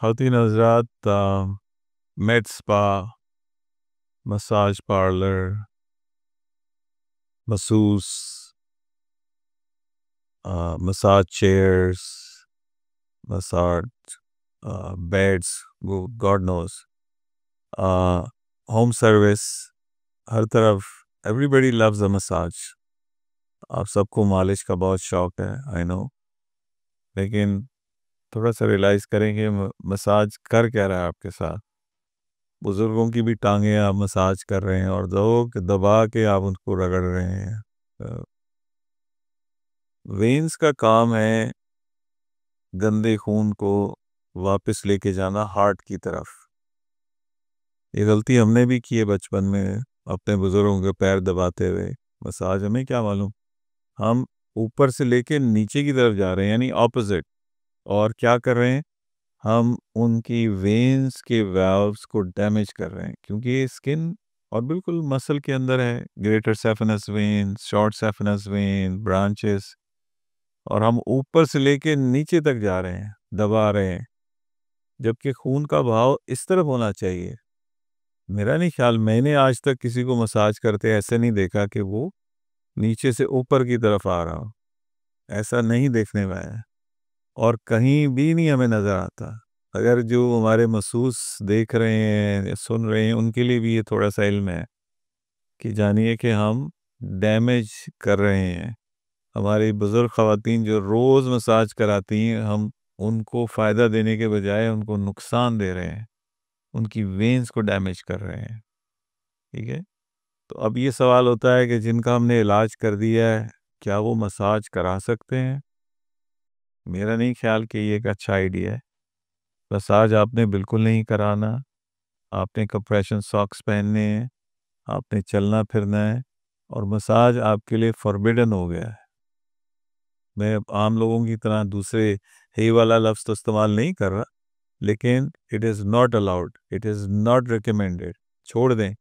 ख़वातीन हज़रात, made spa, massage parlour, मसूस, massage chairs, massage beds, वो गॉड नोज, होम सर्विस, हर तरफ एवरीबडी लव्स अ मसाज। आप सबको मालिश का बहुत शौक़ है, आई नो, लेकिन थोड़ा सा रियलाइज़ करेंगे मसाज कर क्या रहा है आपके साथ। बुज़ुर्गों की भी टांगें आप मसाज कर रहे हैं और दबा के आप उनको रगड़ रहे हैं। वेन्स का काम है गंदे खून को वापस लेके जाना हार्ट की तरफ। ये गलती हमने भी की है बचपन में, अपने बुज़ुर्गों के पैर दबाते हुए। मसाज हमें क्या मालूम, हम ऊपर से लेके नीचे की तरफ जा रहे हैं, यानी ऑपोजिट। और क्या कर रहे हैं, हम उनकी वेन्स के वाल्व्स को डैमेज कर रहे हैं, क्योंकि ये स्किन और बिल्कुल मसल के अंदर है। Greater saphenous when, short saphenous when, branches, और हम ऊपर से लेके नीचे तक जा रहे हैं, दबा रहे हैं, जबकि खून का बहाव इस तरफ होना चाहिए। मेरा नहीं ख्याल, मैंने आज तक किसी को मसाज करते ऐसे नहीं देखा कि वो नीचे से ऊपर की तरफ आ रहा हो। ऐसा नहीं देखने में आया और कहीं भी नहीं हमें नज़र आता। अगर जो हमारे मसूस देख रहे हैं या सुन रहे हैं, उनके लिए भी ये थोड़ा सा इल्म है कि जानिए कि हम डैमेज कर रहे हैं। हमारी बुज़ुर्ग ख़वातीन जो रोज़ मसाज कराती हैं, हम उनको फ़ायदा देने के बजाय उनको नुकसान दे रहे हैं, उनकी वेन्स को डैमेज कर रहे हैं। ठीक है, तो अब ये सवाल होता है कि जिनका हमने इलाज कर दिया है, क्या वो मसाज करा सकते हैं? मेरा नहीं ख्याल कि ये एक अच्छा आइडिया है। मसाज आपने बिल्कुल नहीं कराना, आपने कंप्रेशन सॉक्स पहनने हैं, आपने चलना फिरना है, और मसाज आपके लिए फॉरबिडन हो गया है। मैं आम लोगों की तरह दूसरे हे वाला लफ्ज़ तो इस्तेमाल नहीं कर रहा, लेकिन it is not allowed, it is not recommended. छोड़ दें,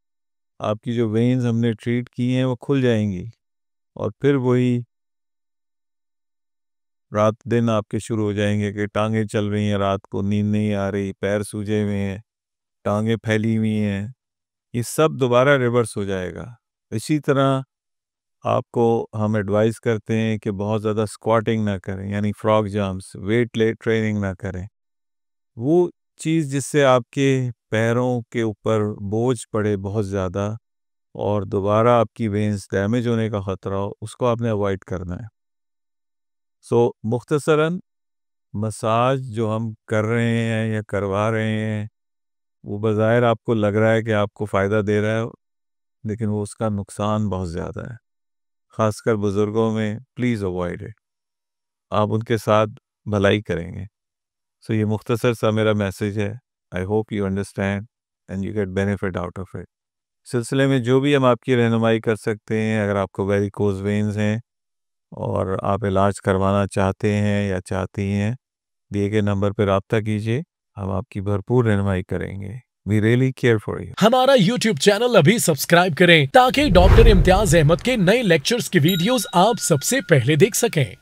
आपकी जो वेन्स हमने ट्रीट की हैं वो खुल जाएंगी, और फिर वही रात दिन आपके शुरू हो जाएंगे कि टांगें चल रही हैं, रात को नींद नहीं आ रही, पैर सूजे हुए हैं, टांगें फैली हुई हैं, ये सब दोबारा रिवर्स हो जाएगा। इसी तरह आपको हम एडवाइस करते हैं कि बहुत ज़्यादा स्क्वाटिंग ना करें, यानी फ्रॉग जंप्स, वेट ट्रेनिंग ना करें। वो चीज़ जिससे आपके पैरों के ऊपर बोझ पड़े बहुत ज़्यादा और दोबारा आपकी वेन्स डैमेज होने का ख़तरा हो, उसको आपने अवॉइड करना है। सो मुख्तसरन मसाज जो हम कर रहे हैं या करवा रहे हैं, वो बज़ाहिर आपको लग रहा है कि आपको फ़ायदा दे रहा है, लेकिन वो उसका नुकसान बहुत ज़्यादा है, ख़ासकर बुज़ुर्गों में। Please avoid it. आप उनके साथ भलाई करेंगे। सो ये मुख्तसर सा मेरा मैसेज है। I hope you understand and you get benefit out of it. सिलसिले में जो भी हम आपकी रहनुमाई कर सकते हैं, अगर आपको वेरिकोज़ वेन्स हैं और आप इलाज करवाना चाहते हैं या चाहती हैं, दिए गए नंबर पर राब्ता कीजिए, हम आपकी भरपूर रहनुमाई करेंगे। We really care for you. हमारा YouTube चैनल अभी सब्सक्राइब करें ताकि डॉक्टर इम्तियाज अहमद के नए लेक्चर्स की वीडियोस आप सबसे पहले देख सकें।